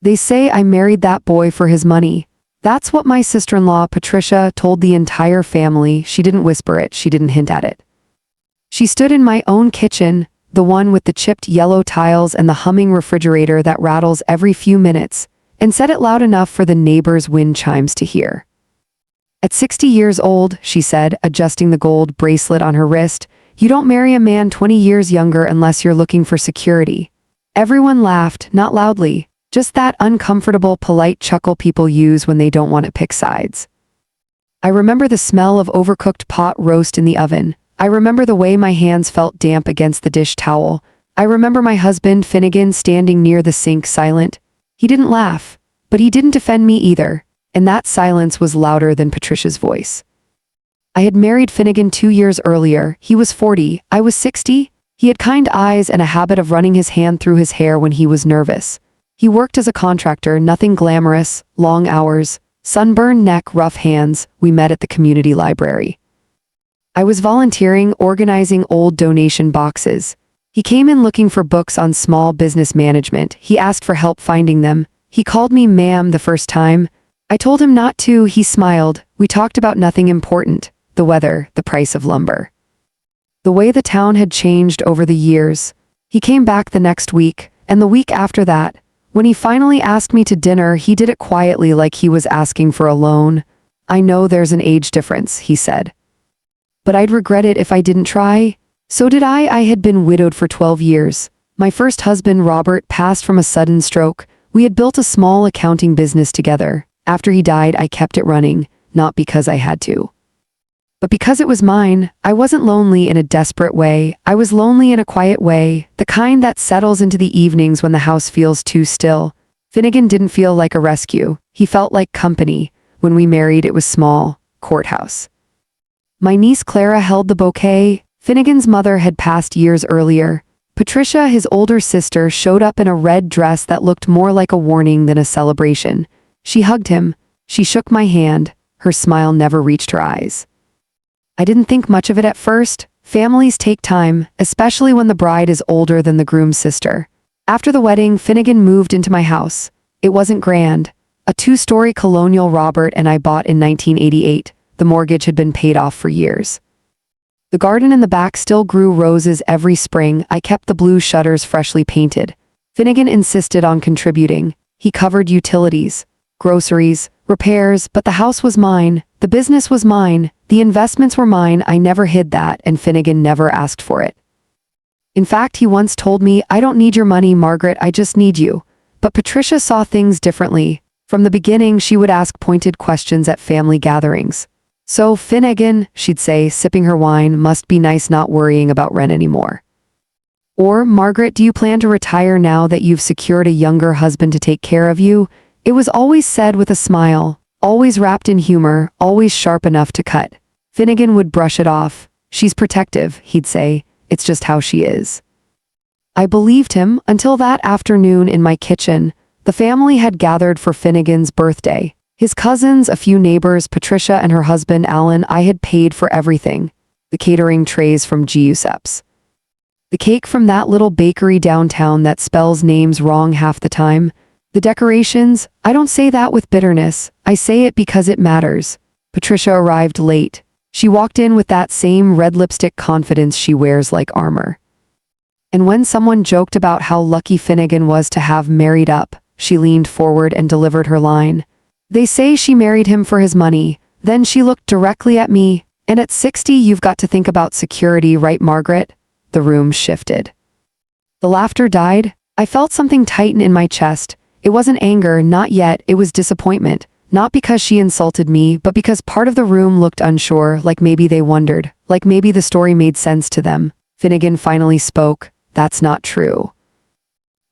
They say I married that boy for his money. That's what my sister-in-law, Patricia, told the entire family. She didn't whisper it, she didn't hint at it. She stood in my own kitchen, the one with the chipped yellow tiles and the humming refrigerator that rattles every few minutes, and said it loud enough for the neighbors' wind chimes to hear. At 60 years old, she said, adjusting the gold bracelet on her wrist, you don't marry a man 20 years younger unless you're looking for security. Everyone laughed, not loudly, just that uncomfortable, polite chuckle people use when they don't want to pick sides. I remember the smell of overcooked pot roast in the oven. I remember the way my hands felt damp against the dish towel. I remember my husband, Finnegan, standing near the sink, silent. He didn't laugh, but he didn't defend me either, and that silence was louder than Patricia's voice. I had married Finnegan 2 years earlier. He was 40, I was 60. He had kind eyes and a habit of running his hand through his hair when he was nervous. He worked as a contractor, nothing glamorous, long hours, sunburned neck, rough hands. We met at the community library. I was volunteering, organizing old donation boxes. He came in looking for books on small business management. He asked for help finding them. He called me ma'am the first time. I told him not to. He smiled. We talked about nothing important. The weather, the price of lumber. The way the town had changed over the years. He came back the next week, and the week after that. When he finally asked me to dinner, he did it quietly, like he was asking for a loan. I know there's an age difference, he said. But I'd regret it if I didn't try. So did I. I had been widowed for 12 years. My first husband, Robert, passed from a sudden stroke. We had built a small accounting business together. After he died, I kept it running, not because I had to, but because it was mine. I wasn't lonely in a desperate way. I was lonely in a quiet way, the kind that settles into the evenings when the house feels too still. Finnegan didn't feel like a rescue. He felt like company. When we married, it was small, courthouse. My niece Clara held the bouquet. Finnegan's mother had passed years earlier. Patricia, his older sister, showed up in a red dress that looked more like a warning than a celebration. She hugged him. She shook my hand. Her smile never reached her eyes. I didn't think much of it at first. Families take time, especially when the bride is older than the groom's sister. After the wedding, Finnegan moved into my house. It wasn't grand. A 2-story colonial Robert and I bought in 1988. The mortgage had been paid off for years. The garden in the back still grew roses every spring. I kept the blue shutters freshly painted. Finnegan insisted on contributing. He covered utilities, groceries, repairs, but the house was mine. The business was mine. The investments were mine. I never hid that, and Finnegan never asked for it. In fact, he once told me, I don't need your money, Margaret, I just need you. But Patricia saw things differently. From the beginning, she would ask pointed questions at family gatherings. So, Finnegan, she'd say, sipping her wine, must be nice not worrying about rent anymore. Or, Margaret, do you plan to retire now that you've secured a younger husband to take care of you? It was always said with a smile, always wrapped in humor, always sharp enough to cut. Finnegan would brush it off. She's protective, he'd say. It's just how she is. I believed him until that afternoon in my kitchen. The family had gathered for Finnegan's birthday. His cousins, a few neighbors, Patricia and her husband, Alan. I had paid for everything. The catering trays from Giuseppe's. The cake from that little bakery downtown that spells names wrong half the time. The decorations, I don't say that with bitterness. I say it because it matters. Patricia arrived late. She walked in with that same red lipstick confidence she wears like armor. And when someone joked about how lucky Finnegan was to have married up, she leaned forward and delivered her line. They say she married him for his money. Then she looked directly at me. And at 60, you've got to think about security, right, Margaret? The room shifted. The laughter died. I felt something tighten in my chest. It wasn't anger, not yet. It was disappointment. Not because she insulted me, but because part of the room looked unsure, like maybe they wondered, like maybe the story made sense to them. Finnegan finally spoke. That's not true.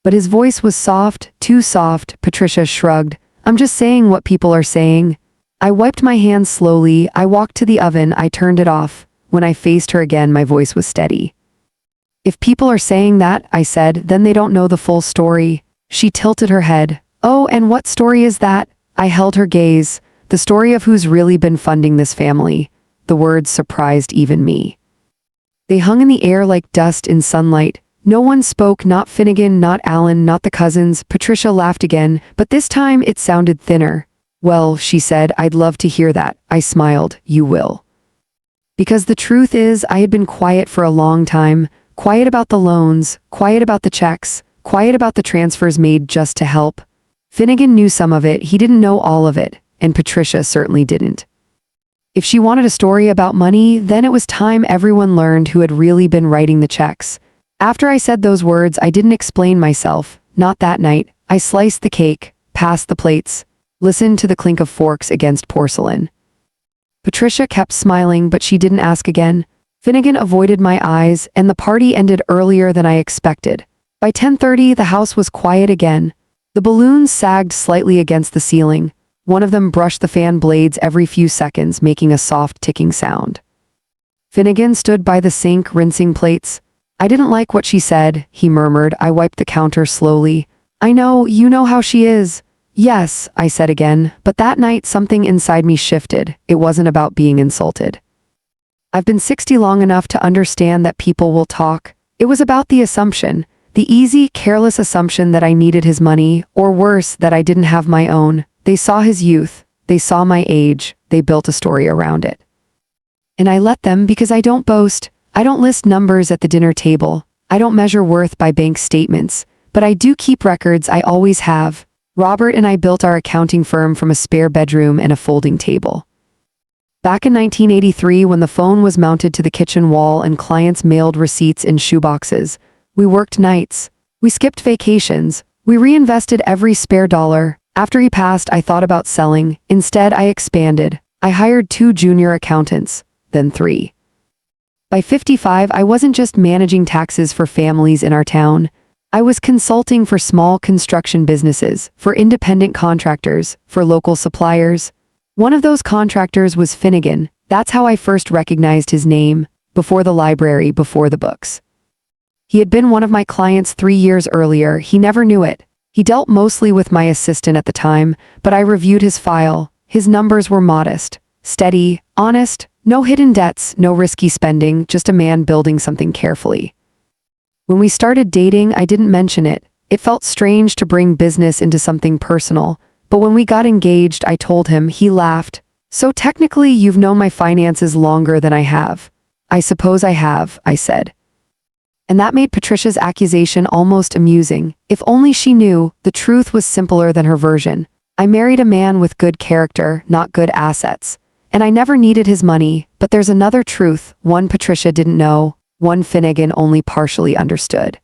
But his voice was soft, too soft. Patricia shrugged. I'm just saying what people are saying. I wiped my hands slowly. I walked to the oven. I turned it off. When I faced her again, my voice was steady. If people are saying that, I said, then they don't know the full story. She tilted her head. Oh, and what story is that? I held her gaze. The story of who's really been funding this family. The words surprised even me. They hung in the air like dust in sunlight. No one spoke, not Finnegan, not Alan, not the cousins. Patricia laughed again, but this time it sounded thinner. Well, she said, I'd love to hear that. I smiled. You will. Because the truth is, I had been quiet for a long time. Quiet about the loans, quiet about the checks, quiet about the transfers made just to help. Finnegan knew some of it, he didn't know all of it, and Patricia certainly didn't. If she wanted a story about money, then it was time everyone learned who had really been writing the checks. After I said those words, I didn't explain myself. Not that night. I sliced the cake, passed the plates, listened to the clink of forks against porcelain. Patricia kept smiling, but she didn't ask again. Finnegan avoided my eyes, and the party ended earlier than I expected. By 10:30, the house was quiet again. The balloons sagged slightly against the ceiling. One of them brushed the fan blades every few seconds, making a soft ticking sound. Finnegan stood by the sink, rinsing plates. I didn't like what she said, he murmured. I wiped the counter slowly. I know, you know how she is. Yes, I said again, but that night something inside me shifted. It wasn't about being insulted. I've been 60 long enough to understand that people will talk. It was about the assumption, the easy, careless assumption that I needed his money, or worse, that I didn't have my own. They saw his youth, they saw my age, they built a story around it. And I let them because I don't boast, I don't list numbers at the dinner table, I don't measure worth by bank statements, but I do keep records, I always have. Robert and I built our accounting firm from a spare bedroom and a folding table. Back in 1983, when the phone was mounted to the kitchen wall and clients mailed receipts in shoeboxes, we worked nights, we skipped vacations, we reinvested every spare dollar. After he passed, I thought about selling. Instead, I expanded. I hired 2 junior accountants, then 3. By 55, I wasn't just managing taxes for families in our town. I was consulting for small construction businesses, for independent contractors, for local suppliers. One of those contractors was Finnegan. That's how I first recognized his name, before the library, before the books. He had been one of my clients 3 years earlier. He never knew it. He dealt mostly with my assistant at the time, but I reviewed his file. His numbers were modest, steady, honest, no hidden debts, no risky spending, just a man building something carefully. When we started dating, I didn't mention it. It felt strange to bring business into something personal, but when we got engaged, I told him. He laughed. So technically, you've known my finances longer than I have. I suppose I have, I said. And that made Patricia's accusation almost amusing. If only she knew, the truth was simpler than her version. I married a man with good character, not good assets. And I never needed his money, but there's another truth, one Patricia didn't know, one Finnegan only partially understood.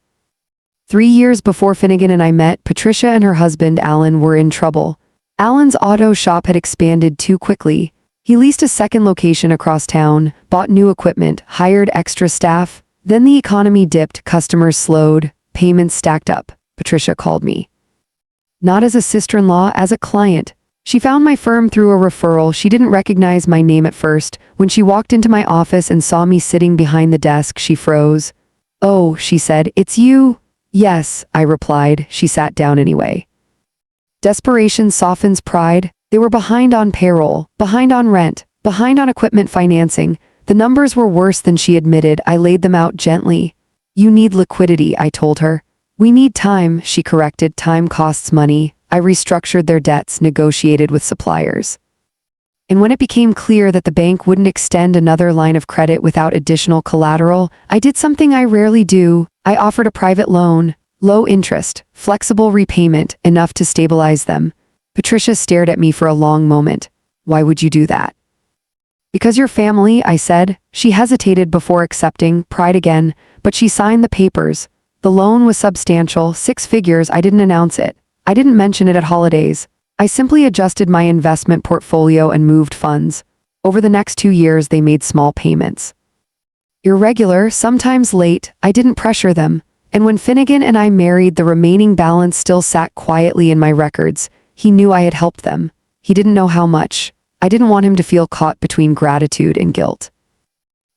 3 years before Finnegan and I met, Patricia and her husband, Alan, were in trouble. Alan's auto shop had expanded too quickly. He leased a second location across town, bought new equipment, hired extra staff. Then the economy dipped, customers slowed, payments stacked up. Patricia called me. Not as a sister-in-law, as a client. She found my firm through a referral. She didn't recognize my name at first. When she walked into my office and saw me sitting behind the desk, she froze. "Oh," she said, "it's you?" "Yes," I replied. She sat down anyway. Desperation softens pride. They were behind on payroll, behind on rent, behind on equipment financing. The numbers were worse than she admitted. I laid them out gently. "You need liquidity," I told her. "We need time," she corrected. "Time costs money." I restructured their debts, negotiated with suppliers. And when it became clear that the bank wouldn't extend another line of credit without additional collateral, I did something I rarely do. I offered a private loan, low interest, flexible repayment, enough to stabilize them. Patricia stared at me for a long moment. "Why would you do that?" "Because your family," I said. She hesitated before accepting, pride again, but she signed the papers. The loan was substantial, 6 figures. I didn't announce it. I didn't mention it at holidays. I simply adjusted my investment portfolio and moved funds. Over the next 2 years, they made small payments. Irregular, sometimes late. I didn't pressure them. And when Finnegan and I married, the remaining balance still sat quietly in my records. He knew I had helped them. He didn't know how much. I didn't want him to feel caught between gratitude and guilt.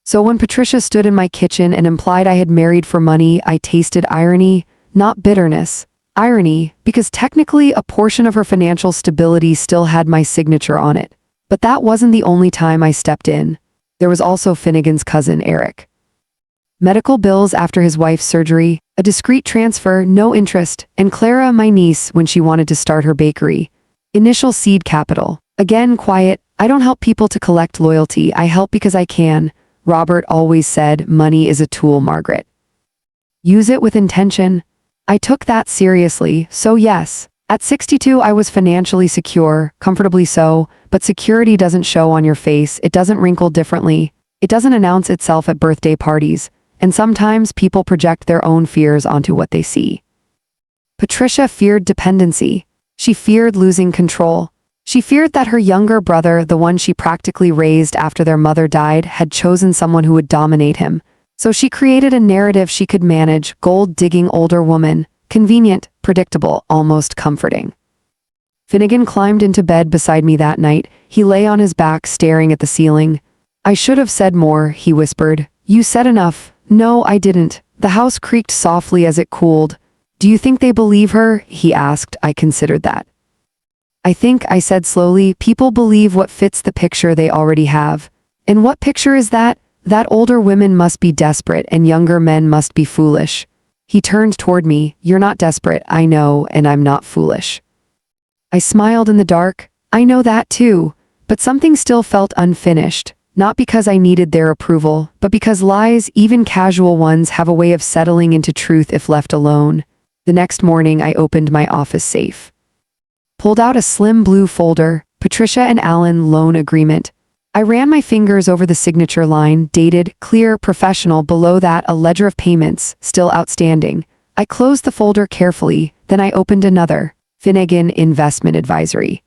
So when Patricia stood in my kitchen and implied I had married for money, I tasted irony, not bitterness. Irony, because technically a portion of her financial stability still had my signature on it. But that wasn't the only time I stepped in. There was also Finnegan's cousin, Eric. Medical bills after his wife's surgery, a discreet transfer, no interest, and Clara, my niece, when she wanted to start her bakery. Initial seed capital. Again, quiet. I don't help people to collect loyalty. I help because I can. Robert always said, money is a tool, Margaret. Use it with intention. I took that seriously, so yes. At 62, I was financially secure, comfortably so, but security doesn't show on your face, it doesn't wrinkle differently, it doesn't announce itself at birthday parties, and sometimes people project their own fears onto what they see. Patricia feared dependency. She feared losing control. She feared that her younger brother, the one she practically raised after their mother died, had chosen someone who would dominate him. So she created a narrative she could manage, gold-digging older woman, convenient, predictable, almost comforting. Finnegan climbed into bed beside me that night. He lay on his back staring at the ceiling. I should have said more, he whispered. You said enough. No, I didn't. The house creaked softly as it cooled. Do you think they believe her? He asked. I considered that. I said slowly, people believe what fits the picture they already have. And what picture is that? That older women must be desperate and younger men must be foolish. He turned toward me. You're not desperate, I know, and I'm not foolish. I smiled in the dark. I know that too, but something still felt unfinished. Not because I needed their approval, but because lies, even casual ones, have a way of settling into truth if left alone. The next morning, I opened my office safe. Pulled out a slim blue folder, Patricia and Alan loan agreement. I ran my fingers over the signature line, dated, clear, professional. Below that, a ledger of payments, still outstanding. I closed the folder carefully, then I opened another, Finnegan Investment Advisory.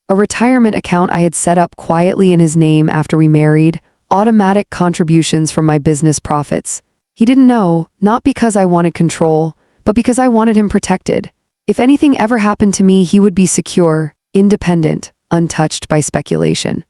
A retirement account I had set up quietly in his name after we married, automatic contributions from my business profits. He didn't know, not because I wanted control, but because I wanted him protected. If anything ever happened to me, he would be secure, independent, untouched by speculation.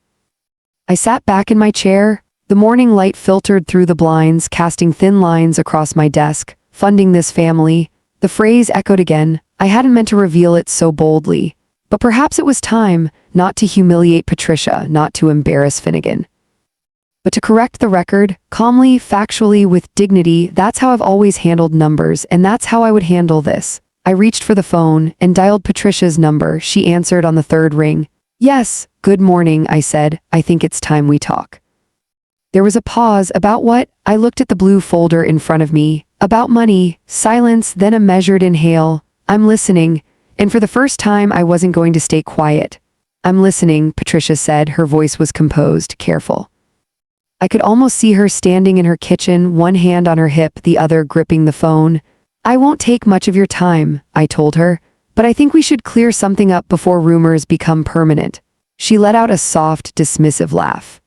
I sat back in my chair. The morning light filtered through the blinds, casting thin lines across my desk. Funding this family. The phrase echoed again. I hadn't meant to reveal it so boldly. But perhaps it was time, not to humiliate Patricia, not to embarrass Finnegan, but to correct the record, calmly, factually, with dignity. That's how I've always handled numbers, and that's how I would handle this. I reached for the phone and dialed Patricia's number. She answered on the third ring. Yes, good morning, I said. I think it's time we talk. There was a pause. About what? I looked at the blue folder in front of me. About money. Silence, then a measured inhale. I'm listening. And for the first time, I wasn't going to stay quiet. I'm listening, Patricia said. Her voice was composed, careful. I could almost see her standing in her kitchen, one hand on her hip, the other gripping the phone. I won't take much of your time, I told her, but I think we should clear something up before rumors become permanent. She let out a soft, dismissive laugh.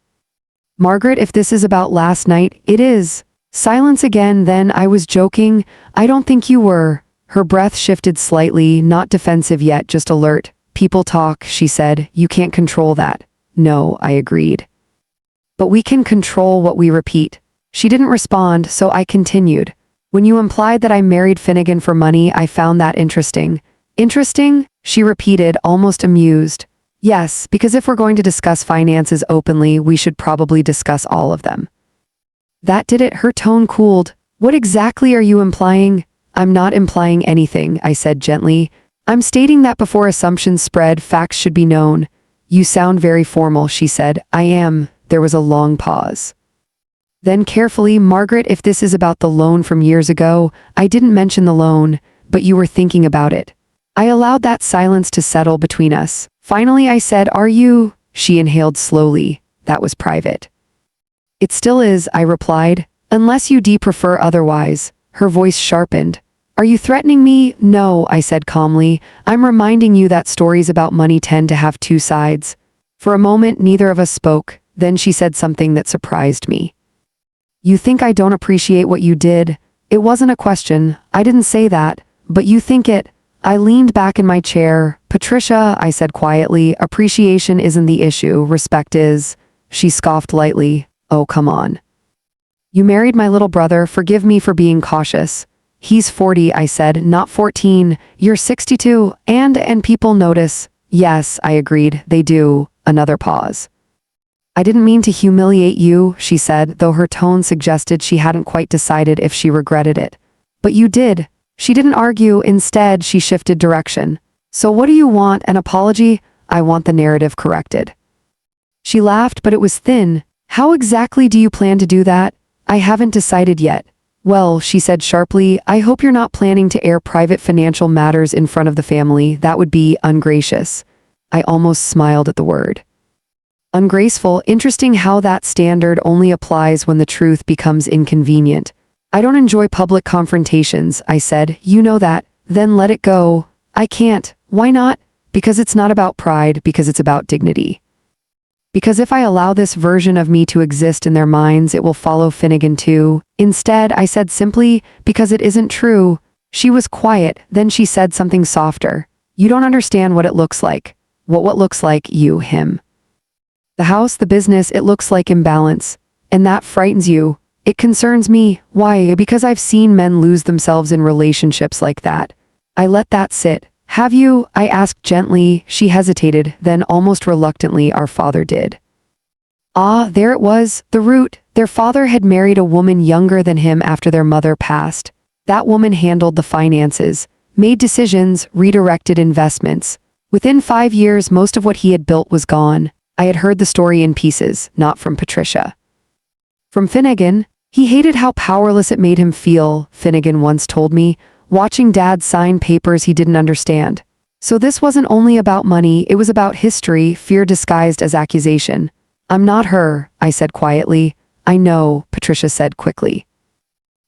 Margaret, if this is about last night, it is. Silence again. Then I was joking. I don't think you were. Her breath shifted slightly, not defensive yet, just alert. People talk, she said. You can't control that. No, I agreed. But we can control what we repeat. She didn't respond, so I continued. When you implied that I married Finnegan for money, I found that interesting. Interesting? She repeated, almost amused. Yes, because if we're going to discuss finances openly, we should probably discuss all of them. That did it. Her tone cooled. What exactly are you implying? I'm not implying anything, I said gently. I'm stating that before assumptions spread, facts should be known. You sound very formal, she said. I am. There was a long pause. Then carefully, Margaret, if this is about the loan from years ago, I didn't mention the loan, but you were thinking about it. I allowed that silence to settle between us. Finally, I said, are you? She inhaled slowly. That was private. It still is, I replied. Unless you prefer otherwise. Her voice sharpened. Are you threatening me? No, I said calmly. I'm reminding you that stories about money tend to have two sides. For a moment, neither of us spoke. Then she said something that surprised me. You think I don't appreciate what you did? It wasn't a question. I didn't say that. But you think it. I leaned back in my chair. Patricia, I said quietly, appreciation isn't the issue. Respect is. She scoffed lightly. Oh, come on. You married my little brother. Forgive me for being cautious. He's 40, I said, not 14. You're 62. And people notice. Yes, I agreed. They do. Another pause. I didn't mean to humiliate you, she said, though her tone suggested she hadn't quite decided if she regretted it. But you did. She didn't argue, instead she shifted direction. So what do you want, an apology? I want the narrative corrected. She laughed, but it was thin. How exactly do you plan to do that? I haven't decided yet. Well, she said sharply, I hope you're not planning to air private financial matters in front of the family. That would be ungracious. I almost smiled at the word. Ungraceful, interesting how that standard only applies when the truth becomes inconvenient. I don't enjoy public confrontations, I said. You know that. Then let it go. I can't. Why not? Because it's not about pride, because it's about dignity. Because if I allow this version of me to exist in their minds, it will follow Finnegan too. Instead, I said simply, because it isn't true. She was quiet, then she said something softer. You don't understand what it looks like. What looks like you, him. The house, the business, it looks like imbalance. And that frightens you. It concerns me. Why? Because I've seen men lose themselves in relationships like that. I let that sit. Have you? I asked gently. She hesitated, then almost reluctantly our father did. Ah, there it was, the root. Their father had married a woman younger than him after their mother passed. That woman handled the finances, made decisions, redirected investments. Within 5 years, most of what he had built was gone. I had heard the story in pieces, not from Patricia. From Finnegan, he hated how powerless it made him feel, Finnegan once told me, watching Dad sign papers he didn't understand. So this wasn't only about money, it was about history, fear disguised as accusation. I'm not her, I said quietly. I know, Patricia said quickly.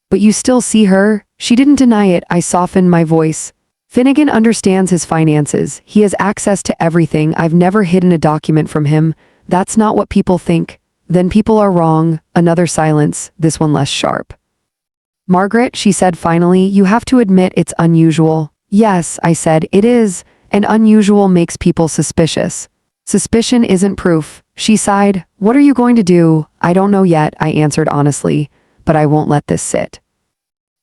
But you still see her? She didn't deny it, I softened my voice. Finnegan understands his finances. He has access to everything. I've never hidden a document from him. That's not what people think. Then people are wrong. Another silence, this one less sharp. Margaret, she said finally, you have to admit it's unusual. Yes, I said, it is, and unusual makes people suspicious. Suspicion isn't proof. She sighed. What are you going to do? I don't know yet, I answered honestly, but I won't let this sit.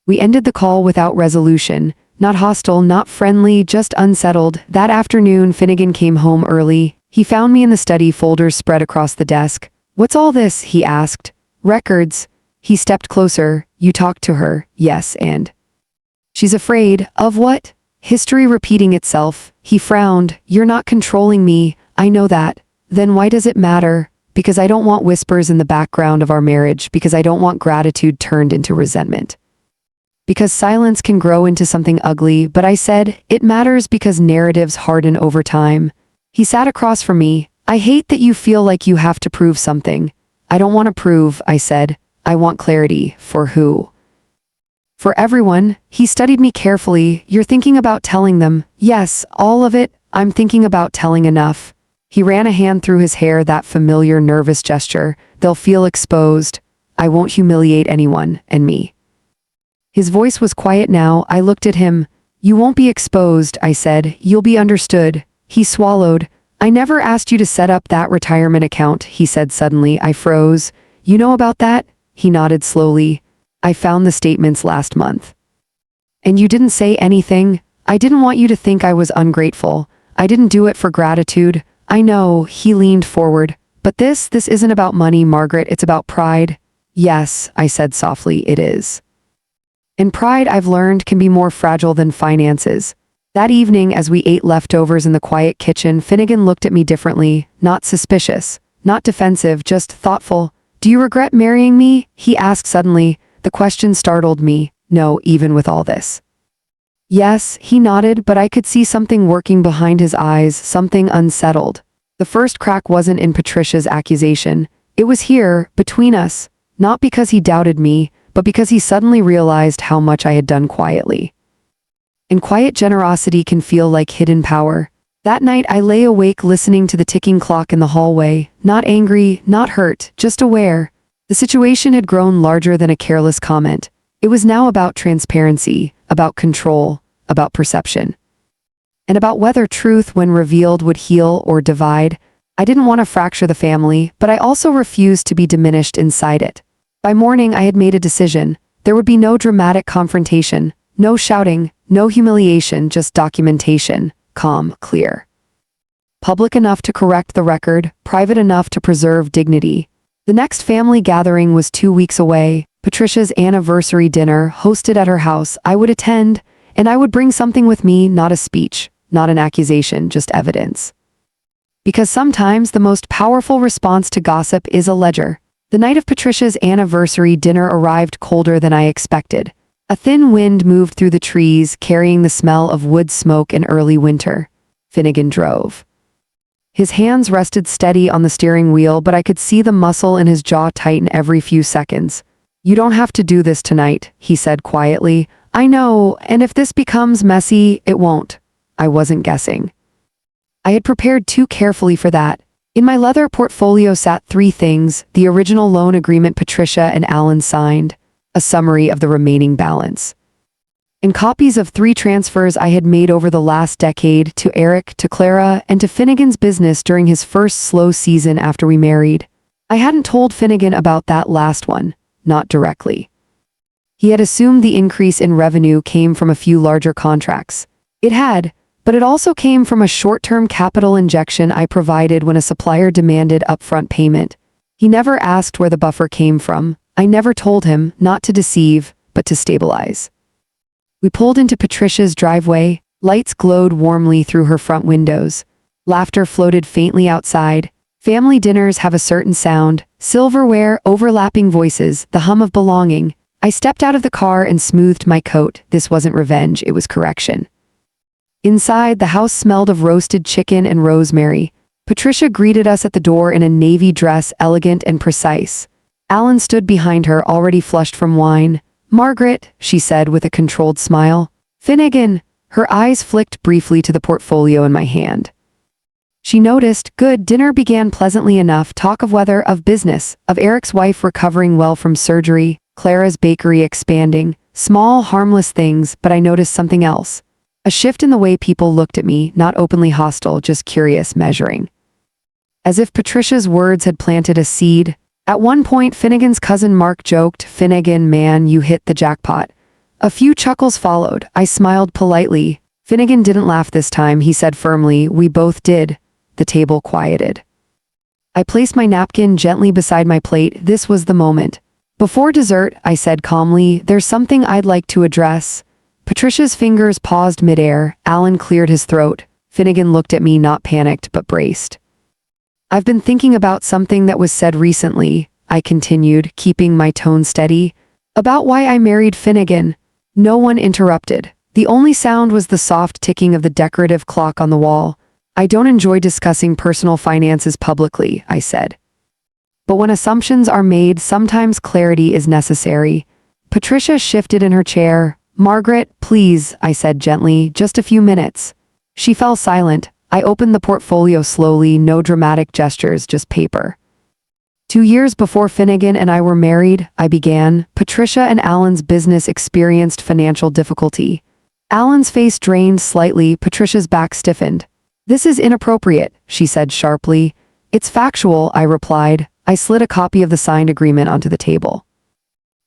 We ended the call without resolution. Not hostile, not friendly, just unsettled. That afternoon, Finnegan came home early. He found me in the study, folders spread across the desk. What's all this? He asked. Records. He stepped closer. You talked to her. Yes, and she's afraid. Of what? History repeating itself. He frowned. You're not controlling me. I know that. Then why does it matter? Because I don't want whispers in the background of our marriage, because I don't want gratitude turned into resentment. Because silence can grow into something ugly, but I said, it matters because narratives harden over time. He sat across from me. I hate that you feel like you have to prove something. I don't want to prove, I said. I want clarity. For who? For everyone. He studied me carefully. You're thinking about telling them. Yes, all of it. I'm thinking about telling enough. He ran a hand through his hair, that familiar nervous gesture. They'll feel exposed. I won't humiliate anyone, and me. His voice was quiet now. I looked at him. You won't be exposed, I said. You'll be understood. He swallowed. I never asked you to set up that retirement account, he said suddenly. I froze. You know about that? He nodded slowly. I found the statements last month. And you didn't say anything? I didn't want you to think I was ungrateful. I didn't do it for gratitude. I know, he leaned forward. But this isn't about money, Margaret. It's about pride. Yes, I said softly, it is. And pride, I've learned, can be more fragile than finances. That evening, as we ate leftovers in the quiet kitchen, Finnegan looked at me differently, not suspicious, not defensive, just thoughtful. Do you regret marrying me? He asked suddenly. The question startled me. No, even with all this. Yes, he nodded, but I could see something working behind his eyes, something unsettled. The first crack wasn't in Patricia's accusation. It was here, between us, not because he doubted me, but because he suddenly realized how much I had done quietly. And quiet generosity can feel like hidden power. That night I lay awake listening to the ticking clock in the hallway, not angry, not hurt, just aware. The situation had grown larger than a careless comment. It was now about transparency, about control, about perception. And about whether truth, when revealed, would heal or divide. I didn't want to fracture the family, but I also refused to be diminished inside it. By morning I had made a decision. There would be no dramatic confrontation, no shouting, no humiliation, just documentation, calm, clear. public enough to correct the record, private enough to preserve dignity. The next family gathering was 2 weeks away, Patricia's anniversary dinner, hosted at her house. I would attend, and I would bring something with me, not a speech, not an accusation, just evidence. Because sometimes the most powerful response to gossip is a ledger. The night of Patricia's anniversary dinner arrived colder than I expected. A thin wind moved through the trees, carrying the smell of wood smoke in early winter. Finnegan drove. His hands rested steady on the steering wheel, but I could see the muscle in his jaw tighten every few seconds. "You don't have to do this tonight," he said quietly. "I know, and if this becomes messy, it won't." I wasn't guessing. I had prepared too carefully for that. In my leather portfolio sat 3 things: the original loan agreement Patricia and Alan signed, a summary of the remaining balance, and copies of 3 transfers I had made over the last decade, to Eric, to Clara, and to Finnegan's business during his first slow season after we married. I hadn't told Finnegan about that last one, not directly. He had assumed the increase in revenue came from a few larger contracts. It had, but it also came from a short-term capital injection I provided when a supplier demanded upfront payment. He never asked where the buffer came from. I never told him, not to deceive, but to stabilize. We pulled into Patricia's driveway. Lights glowed warmly through her front windows. Laughter floated faintly outside. Family dinners have a certain sound: silverware, overlapping voices, the hum of belonging. I stepped out of the car and smoothed my coat. This wasn't revenge, it was correction. Inside, the house smelled of roasted chicken and rosemary. Patricia greeted us at the door in a navy dress, elegant and precise. Alan stood behind her, already flushed from wine. "Margaret," she said with a controlled smile. "Finnegan." Her eyes flicked briefly to the portfolio in my hand. She noticed. Good. Dinner began pleasantly enough. Talk of weather, of business, of Eric's wife recovering well from surgery, Clara's bakery expanding. Small, harmless things, but I noticed something else. A shift in the way people looked at me, not openly hostile, just curious, measuring. As if Patricia's words had planted a seed. At one point, Finnegan's cousin Mark joked, "Finnegan, man, you hit the jackpot." A few chuckles followed. I smiled politely. Finnegan didn't laugh this time, he said firmly. "We both did." The table quieted. I placed my napkin gently beside my plate. This was the moment. "Before dessert," I said calmly, "there's something I'd like to address." Patricia's fingers paused midair. Alan cleared his throat. Finnegan looked at me, not panicked, but braced. "I've been thinking about something that was said recently," I continued, keeping my tone steady. "About why I married Finnegan." No one interrupted. The only sound was the soft ticking of the decorative clock on the wall. "I don't enjoy discussing personal finances publicly," I said. "But when assumptions are made, sometimes clarity is necessary." Patricia shifted in her chair. "Margaret, please," I said gently, "just a few minutes." She fell silent. I opened the portfolio slowly, no dramatic gestures, just paper. 2 years before Finnegan and I were married, I began. Patricia and Alan's business experienced financial difficulty. Alan's face drained slightly, Patricia's back stiffened. "This is inappropriate," she said sharply. "It's factual," I replied. I slid a copy of the signed agreement onto the table.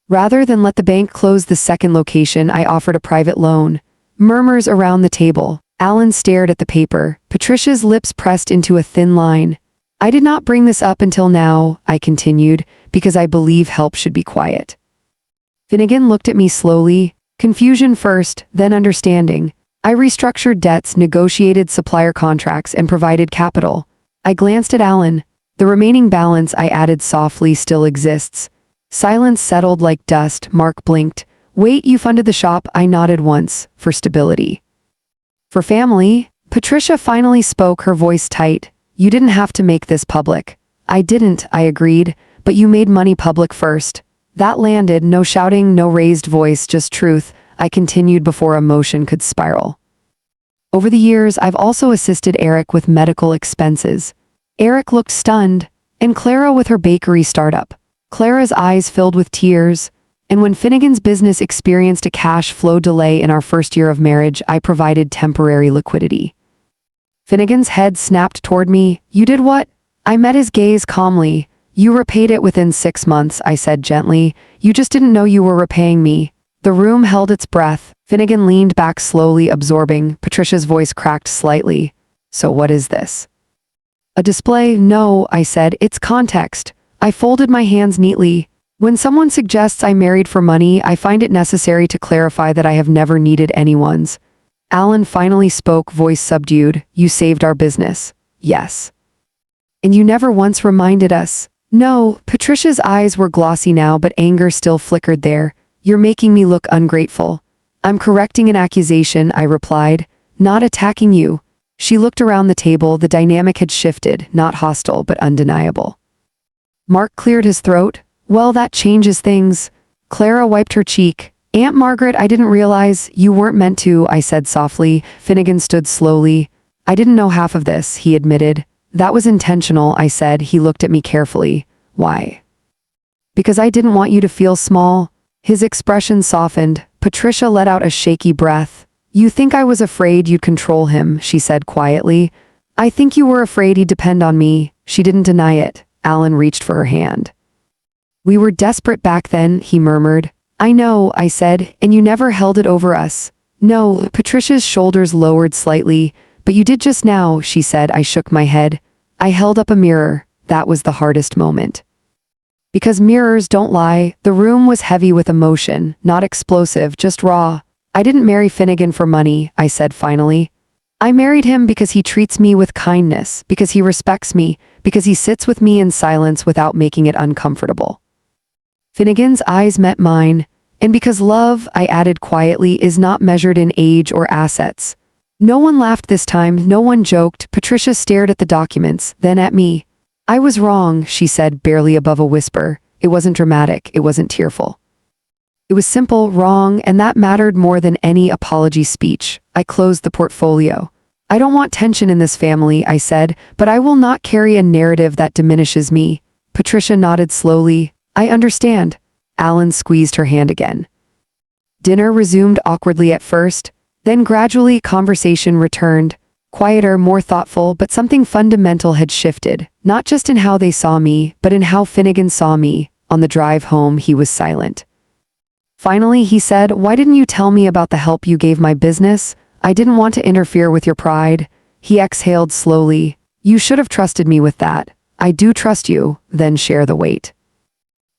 Rather than let the bank close the second location, I offered a private loan. Murmurs around the table. Alan stared at the paper. Patricia's lips pressed into a thin line. "I did not bring this up until now," I continued, "because I believe help should be quiet." Finnegan looked at me slowly. Confusion first, then understanding. I restructured debts, negotiated supplier contracts, and provided capital. I glanced at Alan. "The remaining balance," I added softly, "still exists." Silence settled like dust. Mark blinked. "Wait, you funded the shop?" I nodded once. "For stability." "For family?" Patricia finally spoke, her voice tight. "You didn't have to make this public." "I didn't," I agreed, "but you made money public first." That landed. No shouting, no raised voice, just truth. I continued before emotion could spiral. "Over the years, I've also assisted Eric with medical expenses." Eric looked stunned, and Clara with her bakery startup. Clara's eyes filled with tears. "And when Finnegan's business experienced a cash flow delay in our first year of marriage, I provided temporary liquidity." Finnegan's head snapped toward me. "You did what?" I met his gaze calmly. "You repaid it within 6 months," I said gently. "You just didn't know you were repaying me." The room held its breath. Finnegan leaned back slowly, absorbing. Patricia's voice cracked slightly. "So what is this?" A display? No, I said, it's context. I folded my hands neatly. When someone suggests I married for money, I find it necessary to clarify that I have never needed anyone's. Alan finally spoke, voice subdued. You saved our business. Yes. And you never once reminded us. No, Patricia's eyes were glossy now, but anger still flickered there. You're making me look ungrateful. I'm correcting an accusation, I replied, not attacking you. She looked around the table. The dynamic had shifted, not hostile, but undeniable. Mark cleared his throat. Well, that changes things. Clara wiped her cheek. Aunt Margaret, I didn't realize you weren't meant to, I said softly. Finnegan stood slowly. I didn't know half of this, he admitted. That was intentional, I said. He looked at me carefully. Why? Because I didn't want you to feel small. His expression softened. Patricia let out a shaky breath. You think I was afraid you'd control him, she said quietly. I think you were afraid he'd depend on me. She didn't deny it. Alan reached for her hand. We were desperate back then, he murmured. I know, I said, and you never held it over us. No, Patricia's shoulders lowered slightly. But you did just now, she said. I shook my head. I held up a mirror. That was the hardest moment. Because mirrors don't lie. The room was heavy with emotion, not explosive, just raw. I didn't marry Finnegan for money, I said finally. I married him because he treats me with kindness, because he respects me, because he sits with me in silence without making it uncomfortable. Finnegan's eyes met mine, and because love, I added quietly, is not measured in age or assets. No one laughed this time, no one joked. Patricia stared at the documents, then at me. I was wrong, she said, barely above a whisper. It wasn't dramatic, it wasn't tearful. It was simple, wrong, and that mattered more than any apology speech. I closed the portfolio. I don't want tension in this family, I said, but I will not carry a narrative that diminishes me. Patricia nodded slowly. I understand. Alan squeezed her hand again. Dinner resumed awkwardly at first. Then gradually conversation returned, quieter, more thoughtful, but something fundamental had shifted, not just in how they saw me, but in how Finnegan saw me. On the drive home, he was silent. Finally, he said, why didn't you tell me about the help you gave my business? I didn't want to interfere with your pride. He exhaled slowly. You should have trusted me with that. I do trust you, then share the weight.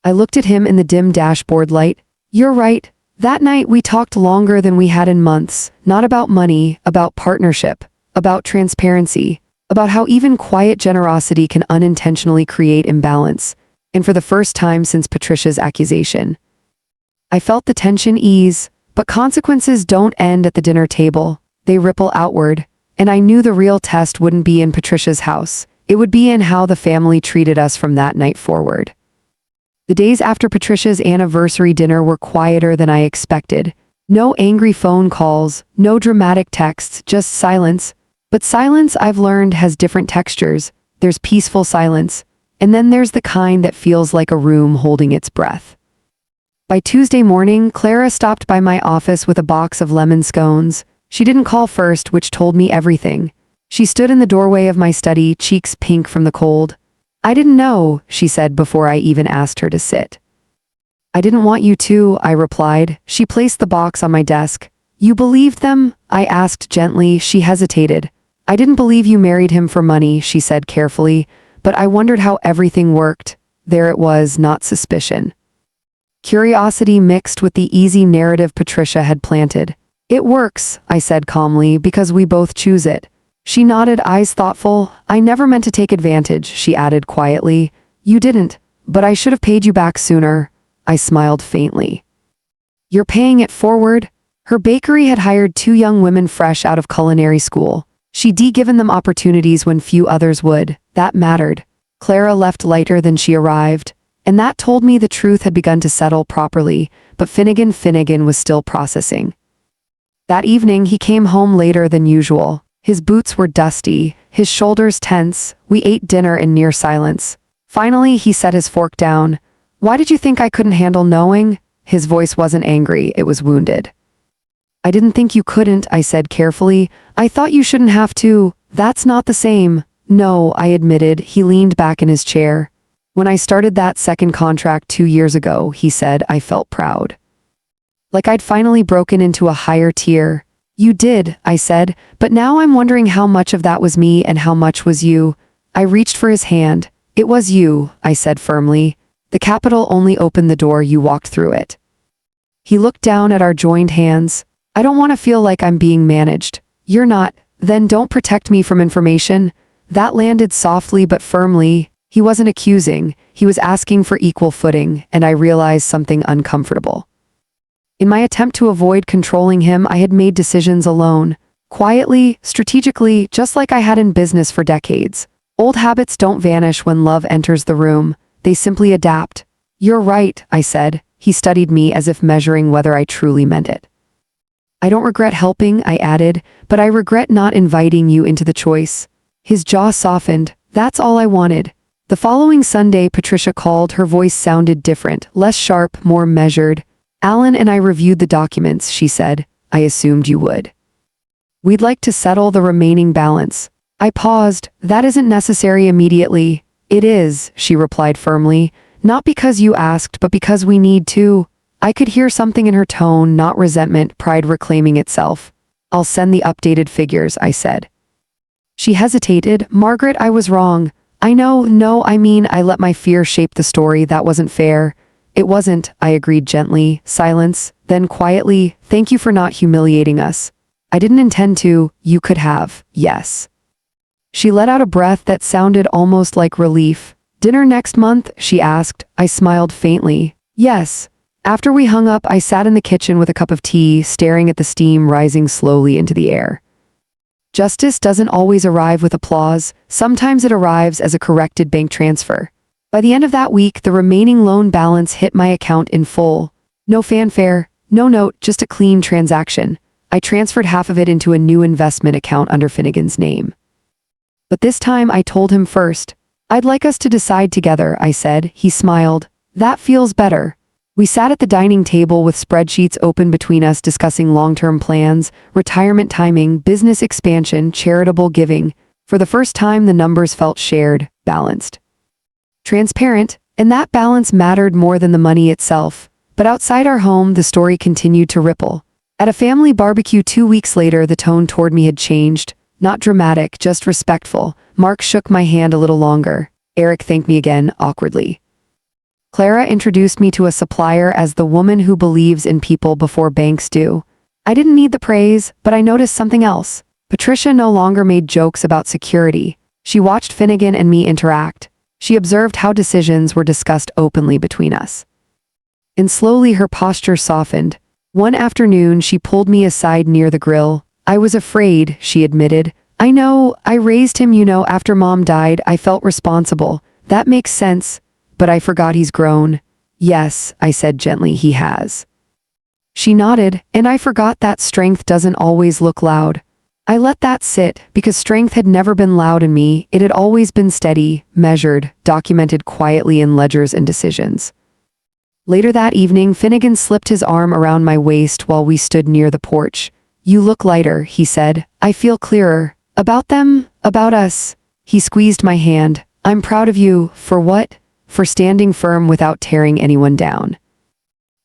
I looked at him in the dim dashboard light. You're right. That night we talked longer than we had in months, not about money, about partnership, about transparency, about how even quiet generosity can unintentionally create imbalance, and for the first time since Patricia's accusation. I felt the tension ease, but consequences don't end at the dinner table, they ripple outward, and I knew the real test wouldn't be in Patricia's house, it would be in how the family treated us from that night forward. The days after Patricia's anniversary dinner were quieter than I expected. No angry phone calls, no dramatic texts, just silence. But silence, I've learned, has different textures. There's peaceful silence, and then there's the kind that feels like a room holding its breath. By Tuesday morning, Clara stopped by my office with a box of lemon scones. She didn't call first, which told me everything. She stood in the doorway of my study, cheeks pink from the cold. I didn't know, she said before I even asked her to sit. I didn't want you to, I replied. She placed the box on my desk. You believed them? I asked gently. She hesitated. I didn't believe you married him for money, she said carefully, but I wondered how everything worked. There it was, not suspicion. Curiosity mixed with the easy narrative Patricia had planted. It works, I said calmly, because we both choose it. She nodded, eyes thoughtful. I never meant to take advantage, she added quietly. You didn't, but I should have paid you back sooner. I smiled faintly. You're paying it forward? Her bakery had hired 2 young women fresh out of culinary school. She'd given them opportunities when few others would. That mattered. Clara left lighter than she arrived, and that told me the truth had begun to settle properly, but Finnegan was still processing. That evening he came home later than usual. His boots were dusty, his shoulders tense. We ate dinner in near silence. Finally, he set his fork down. Why did you think I couldn't handle knowing? His voice wasn't angry, it was wounded. I didn't think you couldn't, I said carefully. I thought you shouldn't have to. That's not the same. No, I admitted. He leaned back in his chair. When I started that second contract 2 years ago, he said, I felt proud. Like I'd finally broken into a higher tier. You did, I said, but now I'm wondering how much of that was me and how much was you. I reached for his hand. It was you, I said firmly. The capital only opened the door you walked through it. He looked down at our joined hands. I don't want to feel like I'm being managed. You're not. Then don't protect me from information. That landed softly but firmly. He wasn't accusing. He was asking for equal footing, and I realized something uncomfortable. In my attempt to avoid controlling him, I had made decisions alone. Quietly, strategically, just like I had in business for decades. Old habits don't vanish when love enters the room. They simply adapt. You're right, I said. He studied me as if measuring whether I truly meant it. I don't regret helping, I added, but I regret not inviting you into the choice. His jaw softened. That's all I wanted. The following Sunday, Patricia called. Her voice sounded different, less sharp, more measured. Alan and I reviewed the documents, she said. I assumed you would. We'd like to settle the remaining balance. I paused. That isn't necessary immediately. It is, she replied firmly. Not because you asked, but because we need to. I could hear something in her tone, not resentment, pride reclaiming itself. I'll send the updated figures, I said. She hesitated. Margaret, I was wrong. I know, I let my fear shape the story. That wasn't fair. It wasn't, I agreed gently. Silence. Then quietly, thank you for not humiliating us. I didn't intend to. You could have. Yes. She let out a breath that sounded almost like relief. Dinner next month? She asked. I smiled faintly. Yes. After we hung up, I sat in the kitchen with a cup of tea, staring at the steam rising slowly into the air. Justice doesn't always arrive with applause. Sometimes it arrives as a corrected bank transfer. By the end of that week, the remaining loan balance hit my account in full. No fanfare, no note, just a clean transaction. I transferred half of it into a new investment account under Finnegan's name. But this time I told him first. I'd like us to decide together, I said. He smiled. That feels better. We sat at the dining table with spreadsheets open between us, discussing long-term plans, retirement timing, business expansion, charitable giving. For the first time, the numbers felt shared, balanced, transparent, and that balance mattered more than the money itself. But outside our home, the story continued to ripple. At a family barbecue 2 weeks later, the tone toward me had changed. Not dramatic, just respectful. Mark shook my hand a little longer. Eric thanked me again, awkwardly. Clara introduced me to a supplier as the woman who believes in people before banks do. I didn't need the praise, but I noticed something else. Patricia no longer made jokes about security. She watched Finnegan and me interact. She observed how decisions were discussed openly between us. And slowly her posture softened. One afternoon, she pulled me aside near the grill. I was afraid, she admitted. I know, I raised him, after Mom died, I felt responsible. That makes sense. But I forgot he's grown. Yes, I said gently, he has. She nodded, and I forgot that strength doesn't always look loud. I let that sit, because strength had never been loud in me. It had always been steady, measured, documented quietly in ledgers and decisions. Later that evening, Finnegan slipped his arm around my waist while we stood near the porch. You look lighter, he said. I feel clearer. About them? About us? He squeezed my hand. I'm proud of you. For what? For standing firm without tearing anyone down.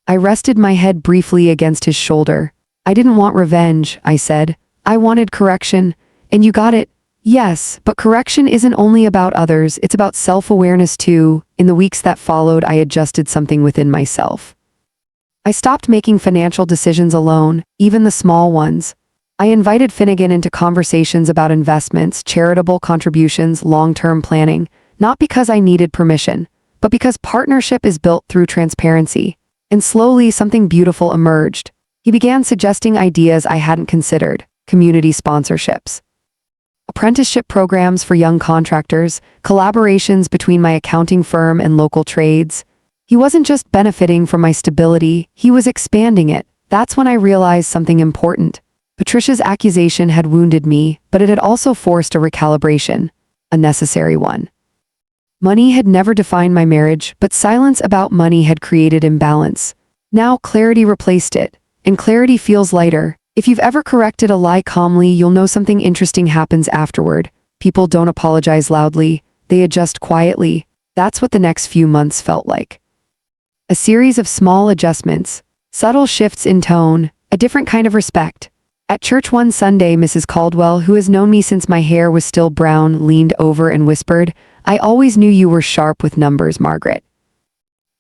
I rested my head briefly against his shoulder. I didn't want revenge, I said. I wanted correction, and you got it. Yes, but correction isn't only about others, it's about self-awareness too. In the weeks that followed, I adjusted something within myself. I stopped making financial decisions alone, even the small ones. I invited Finnegan into conversations about investments, charitable contributions, long-term planning, not because I needed permission, but because partnership is built through transparency. And slowly something beautiful emerged. He began suggesting ideas I hadn't considered: community sponsorships, apprenticeship programs for young contractors, collaborations between my accounting firm and local trades. He wasn't just benefiting from my stability, he was expanding it. That's when I realized something important. Patricia's accusation had wounded me, but it had also forced a recalibration, a necessary one. Money had never defined my marriage, but silence about money had created imbalance. Now clarity replaced it, and clarity feels lighter. If you've ever corrected a lie calmly, you'll know something interesting happens afterward. People don't apologize loudly, they adjust quietly. That's what the next few months felt like. A series of small adjustments, subtle shifts in tone, a different kind of respect. At church one Sunday, Mrs. Caldwell, who has known me since my hair was still brown, leaned over and whispered, "I always knew you were sharp with numbers, Margaret."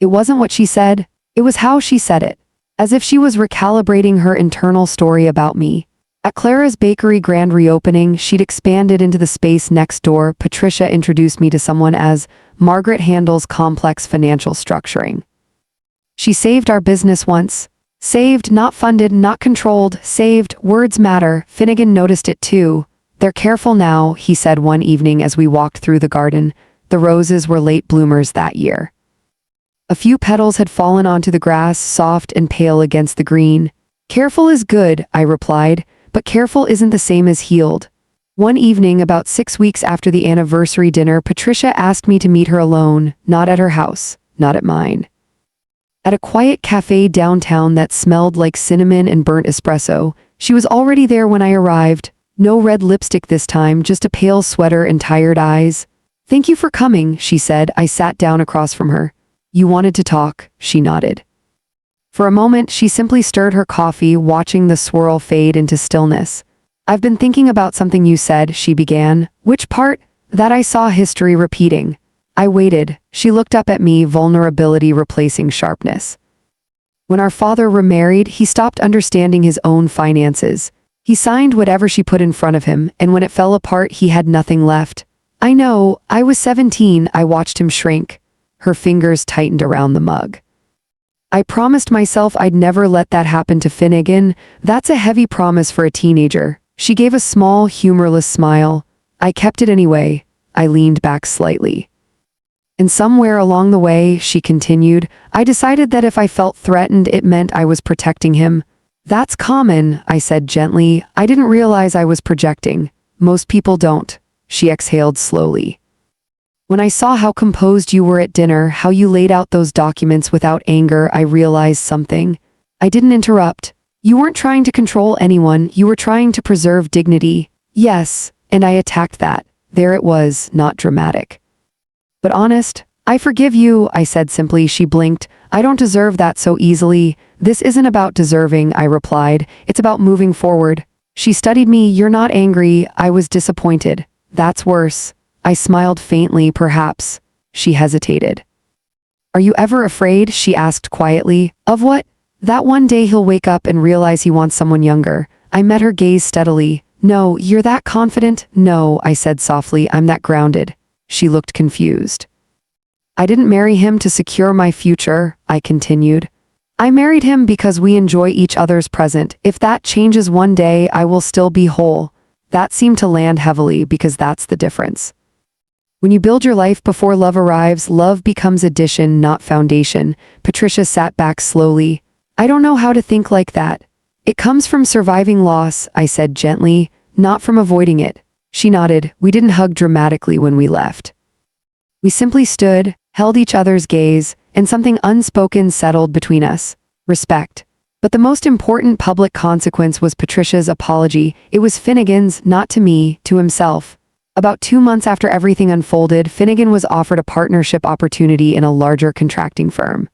It wasn't what she said, it was how she said it, as if she was recalibrating her internal story about me. At Clara's bakery grand reopening, she'd expanded into the space next door. Patricia introduced me to someone as Margaret handles complex financial structuring. She saved our business once. Saved, not funded, not controlled, saved, words matter. Finnegan noticed it too. "They're careful now," he said one evening as we walked through the garden. The roses were late bloomers that year. A few petals had fallen onto the grass, soft and pale against the green. "Careful is good," I replied, "but careful isn't the same as healed." One evening, about 6 weeks after the anniversary dinner, Patricia asked me to meet her alone, not at her house, not at mine. At a quiet cafe downtown that smelled like cinnamon and burnt espresso. She was already there when I arrived. No red lipstick this time, just a pale sweater and tired eyes. "Thank you for coming," she said. I sat down across from her. "You wanted to talk," she nodded. For a moment, she simply stirred her coffee, watching the swirl fade into stillness. "I've been thinking about something you said," she began. "Which part?" "That I saw history repeating." I waited. She looked up at me, vulnerability replacing sharpness. "When our father remarried, he stopped understanding his own finances. He signed whatever she put in front of him, and when it fell apart, he had nothing left." "I know. I was 17. I watched him shrink." Her fingers tightened around the mug. "I promised myself I'd never let that happen to Finnegan. That's a heavy promise for a teenager." She gave a small, humorless smile. "I kept it anyway." I leaned back slightly. "And somewhere along the way," she continued, "I decided that if I felt threatened, it meant I was protecting him." "That's common," I said gently. "I didn't realize I was projecting. Most people don't." She exhaled slowly. "When I saw how composed you were at dinner, how you laid out those documents without anger, I realized something." I didn't interrupt. "You weren't trying to control anyone, you were trying to preserve dignity." "Yes, and I attacked that." There it was, not dramatic, but honest. "I forgive you," I said simply. She blinked. "I don't deserve that so easily." "This isn't about deserving," I replied. "It's about moving forward." She studied me. "You're not angry." I was disappointed. "That's worse." I smiled faintly. "Perhaps." She hesitated. "Are you ever afraid?" she asked quietly. "Of what?" "That one day he'll wake up and realize he wants someone younger." I met her gaze steadily. "No, you're that confident." "No," I said softly, "I'm that grounded." She looked confused. "I didn't marry him to secure my future," I continued. "I married him because we enjoy each other's present. If that changes one day, I will still be whole." That seemed to land heavily because that's the difference. When you build your life before love arrives, love becomes addition, not foundation. Patricia sat back slowly. "I don't know how to think like that." "It comes from surviving loss," I said gently, "not from avoiding it." She nodded. We didn't hug dramatically when we left. We simply stood, held each other's gaze, and something unspoken settled between us. Respect. But the most important public consequence was Patricia's apology. It was Finnegan's, not to me, to himself. About 2 months after everything unfolded, Finnegan was offered a partnership opportunity in a larger contracting firm.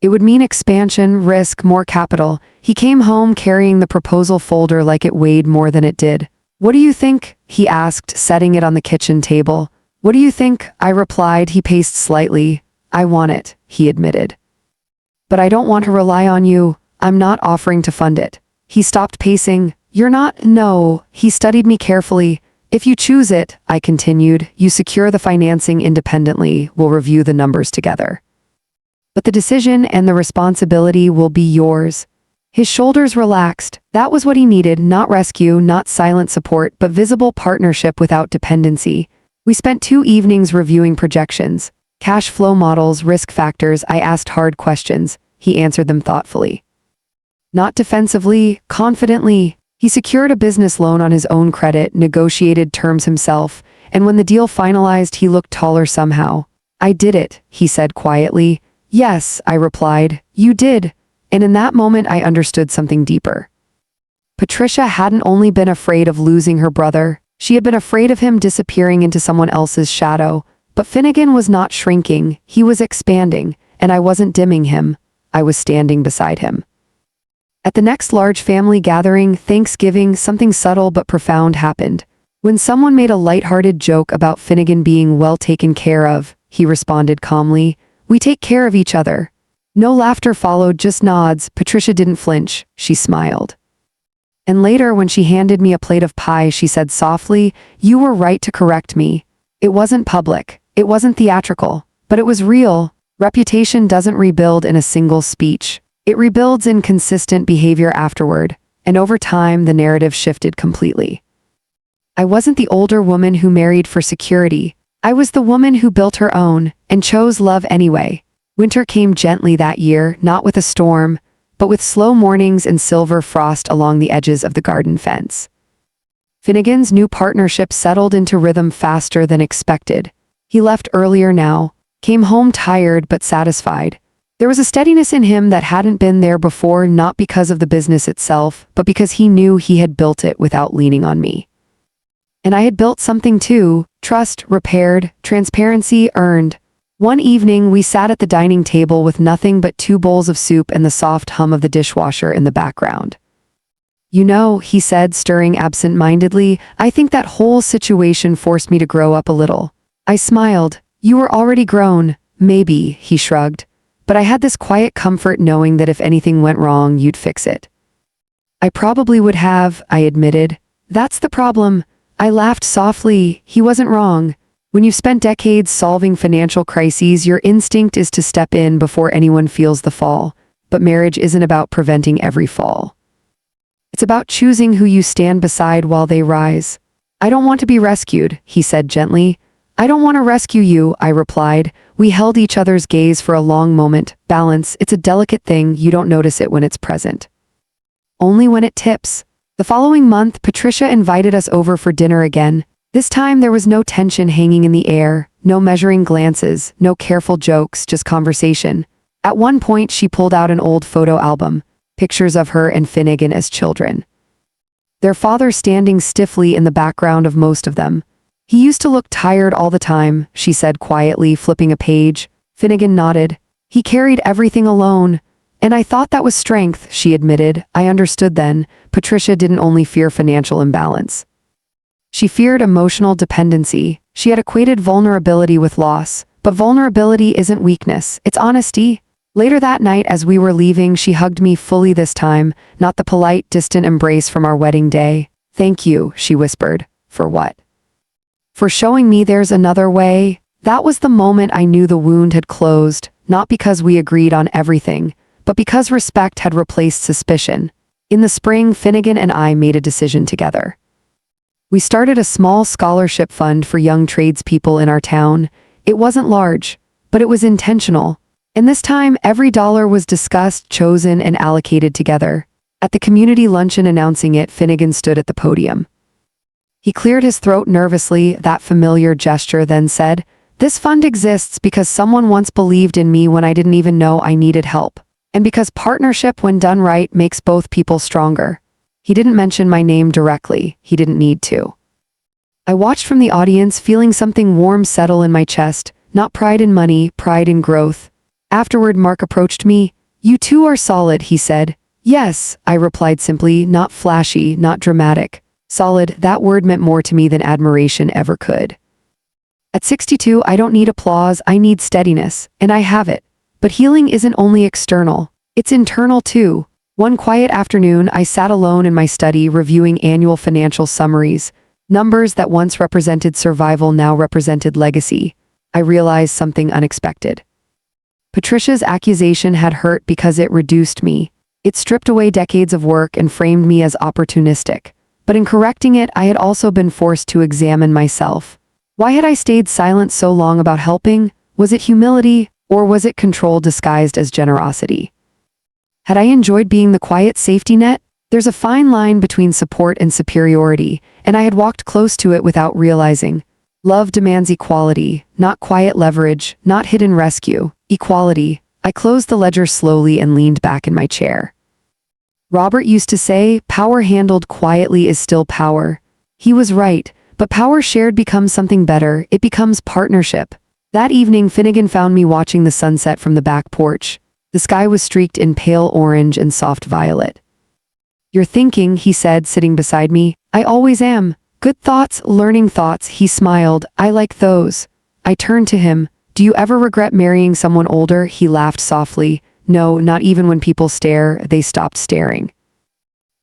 It would mean expansion, risk, more capital. He came home carrying the proposal folder like it weighed more than it did. "What do you think?" he asked, setting it on the kitchen table. "What do you think?" I replied. He paced slightly. "I want it," he admitted. "But I don't want to rely on you. I'm not offering to fund it." He stopped pacing. "You're not?" "No." He studied me carefully. "If you choose it," I continued, "you secure the financing independently. We'll review the numbers together. But the decision and the responsibility will be yours." His shoulders relaxed. That was what he needed, not rescue, not silent support, but visible partnership without dependency. We spent 2 evenings reviewing projections, cash flow models, risk factors. I asked hard questions. He answered them thoughtfully. Not defensively, confidently. He secured a business loan on his own credit, negotiated terms himself, and when the deal finalized, he looked taller somehow. "I did it," he said quietly. "Yes," I replied. "You did." And in that moment I understood something deeper. Patricia hadn't only been afraid of losing her brother, she had been afraid of him disappearing into someone else's shadow. But Finnegan was not shrinking, he was expanding, and I wasn't dimming him, I was standing beside him. At the next large family gathering, Thanksgiving, something subtle but profound happened. When someone made a lighthearted joke about Finnegan being well taken care of, he responded calmly, "We take care of each other." No laughter followed, just nods. Patricia didn't flinch. She smiled. And later, when she handed me a plate of pie, she said softly, "You were right to correct me. It wasn't public. It wasn't theatrical. But it was real. Reputation doesn't rebuild in a single speech. It rebuilds in consistent behavior afterward." And over time, the narrative shifted completely. I wasn't the older woman who married for security. I was the woman who built her own, and chose love anyway. Winter came gently that year, not with a storm, but with slow mornings and silver frost along the edges of the garden fence. Finnegan's new partnership settled into rhythm faster than expected. He left earlier now, came home tired but satisfied. There was a steadiness in him that hadn't been there before, not because of the business itself, but because he knew he had built it without leaning on me. And I had built something too: trust repaired, transparency earned. One evening, we sat at the dining table with nothing but 2 bowls of soup and the soft hum of the dishwasher in the background. "You know," he said, stirring absent-mindedly, "I think that whole situation forced me to grow up a little." I smiled. "You were already grown." "Maybe," he shrugged. "But I had this quiet comfort knowing that if anything went wrong, you'd fix it." "I probably would have," I admitted. "That's the problem." I laughed softly. He wasn't wrong. When you've spent decades solving financial crises, your instinct is to step in before anyone feels the fall. But marriage isn't about preventing every fall. It's about choosing who you stand beside while they rise. "I don't want to be rescued," he said gently. "I don't want to rescue you," I replied. We held each other's gaze for a long moment. Balance, it's a delicate thing. You don't notice it when it's present. Only when it tips. The following month, Patricia invited us over for dinner again. This time there was no tension hanging in the air, no measuring glances, no careful jokes, just conversation. At one point, she pulled out an old photo album, pictures of her and Finnegan as children. Their father standing stiffly in the background of most of them. "He used to look tired all the time," she said quietly, flipping a page. Finnegan nodded. "He carried everything alone." "And I thought that was strength," she admitted. I understood then. Patricia didn't only fear financial imbalance. She feared emotional dependency. She had equated vulnerability with loss. But vulnerability isn't weakness, it's honesty. Later that night, as we were leaving, she hugged me fully this time, not the polite, distant embrace from our wedding day. "Thank you," she whispered. "For what?" "For showing me there's another way." That was the moment I knew the wound had closed, not because we agreed on everything, but because respect had replaced suspicion. In the spring, Finnegan and I made a decision together. We started a small scholarship fund for young tradespeople in our town. It wasn't large, but it was intentional. And this time, every dollar was discussed, chosen, and allocated together. At the community luncheon announcing it, Finnegan stood at the podium. He cleared his throat nervously, that familiar gesture, then said, "This fund exists because someone once believed in me when I didn't even know I needed help. And because partnership, when done right, makes both people stronger." He didn't mention my name directly. He didn't need to. I watched from the audience, feeling something warm settle in my chest, not pride in money, pride in growth. Afterward, Mark approached me. "You two are solid," he said. "Yes," I replied simply, not flashy, not dramatic. Solid, that word meant more to me than admiration ever could. At 62, I don't need applause, I need steadiness, and I have it. But healing isn't only external, it's internal too. One quiet afternoon, I sat alone in my study reviewing annual financial summaries. Numbers that once represented survival now represented legacy. I realized something unexpected. Patricia's accusation had hurt because it reduced me. It stripped away decades of work and framed me as opportunistic. But in correcting it, I had also been forced to examine myself. Why had I stayed silent so long about helping? Was it humility, or was it control disguised as generosity? Had I enjoyed being the quiet safety net? There's a fine line between support and superiority, and I had walked close to it without realizing. Love demands equality, not quiet leverage, not hidden rescue. Equality. I closed the ledger slowly and leaned back in my chair. Robert used to say, "Power handled quietly is still power." He was right, but power shared becomes something better. It becomes partnership. That evening, Finnegan found me watching the sunset from the back porch. The sky was streaked in pale orange and soft violet. "You're thinking," he said, sitting beside me. "I always am. Good thoughts, learning thoughts," he smiled. "I like those." I turned to him. "Do you ever regret marrying someone older?" He laughed softly. "No, not even when people stare, they stopped staring."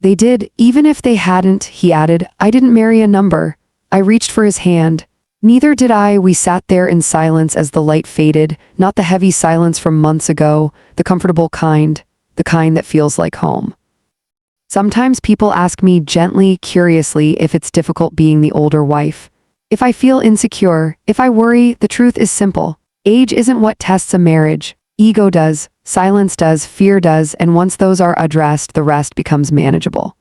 "They did, even if they hadn't," he added. "I didn't marry a number." I reached for his hand. "Neither did I." We sat there in silence as the light faded, not the heavy silence from months ago, the comfortable kind, the kind that feels like home. Sometimes people ask me gently, curiously, if it's difficult being the older wife. If I feel insecure, if I worry, the truth is simple. Age isn't what tests a marriage. Ego does, silence does, fear does, and once those are addressed, the rest becomes manageable.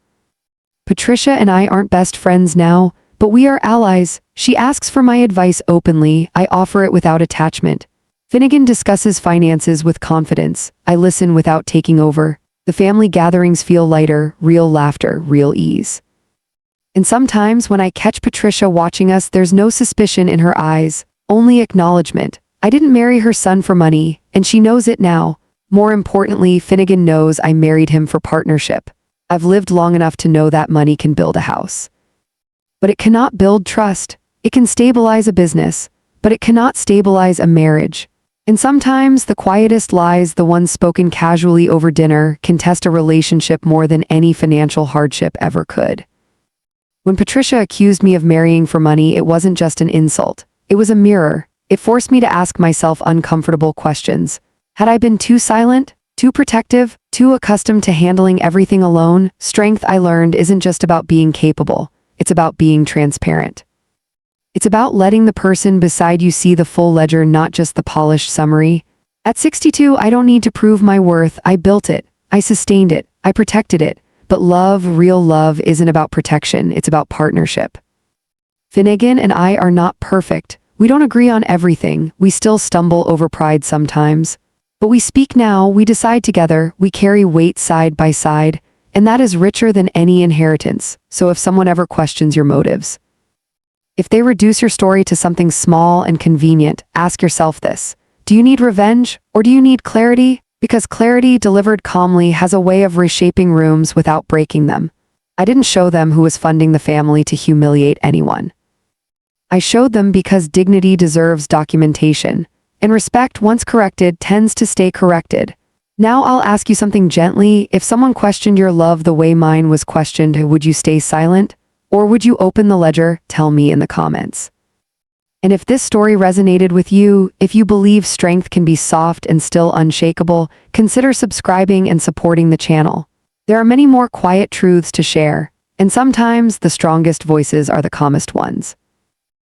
Patricia and I aren't best friends now, but we are allies. She asks for my advice openly, I offer it without attachment. Finnegan discusses finances with confidence. I listen without taking over. The family gatherings feel lighter, real laughter, real ease. And sometimes when I catch Patricia watching us, there's no suspicion in her eyes, only acknowledgement. I didn't marry her son for money, and she knows it now. More importantly, Finnegan knows I married him for partnership. I've lived long enough to know that money can build a house. But it cannot build trust. It can stabilize a business, but it cannot stabilize a marriage. And sometimes the quietest lies, the ones spoken casually over dinner, can test a relationship more than any financial hardship ever could. When Patricia accused me of marrying for money, it wasn't just an insult. It was a mirror. It forced me to ask myself uncomfortable questions. Had I been too silent, too protective, too accustomed to handling everything alone? Strength, I learned, isn't just about being capable. It's about being transparent. It's about letting the person beside you see the full ledger, not just the polished summary. At 62, I don't need to prove my worth. I built it. I sustained it. I protected it. But love, real love, isn't about protection. It's about partnership. Finnegan and I are not perfect. We don't agree on everything. We still stumble over pride sometimes. But we speak now. We decide together. We carry weight side by side. And that is richer than any inheritance. So if someone ever questions your motives, if they reduce your story to something small and convenient, ask yourself this: do you need revenge, or do you need clarity? Because clarity delivered calmly has a way of reshaping rooms without breaking them. I didn't show them who was funding the family to humiliate anyone. I showed them because dignity deserves documentation, and respect, once corrected, tends to stay corrected. Now I'll ask you something gently. If someone questioned your love the way mine was questioned, would you stay silent? Or would you open the ledger? Tell me in the comments. And if this story resonated with you, if you believe strength can be soft and still unshakable, consider subscribing and supporting the channel. There are many more quiet truths to share, and sometimes the strongest voices are the calmest ones.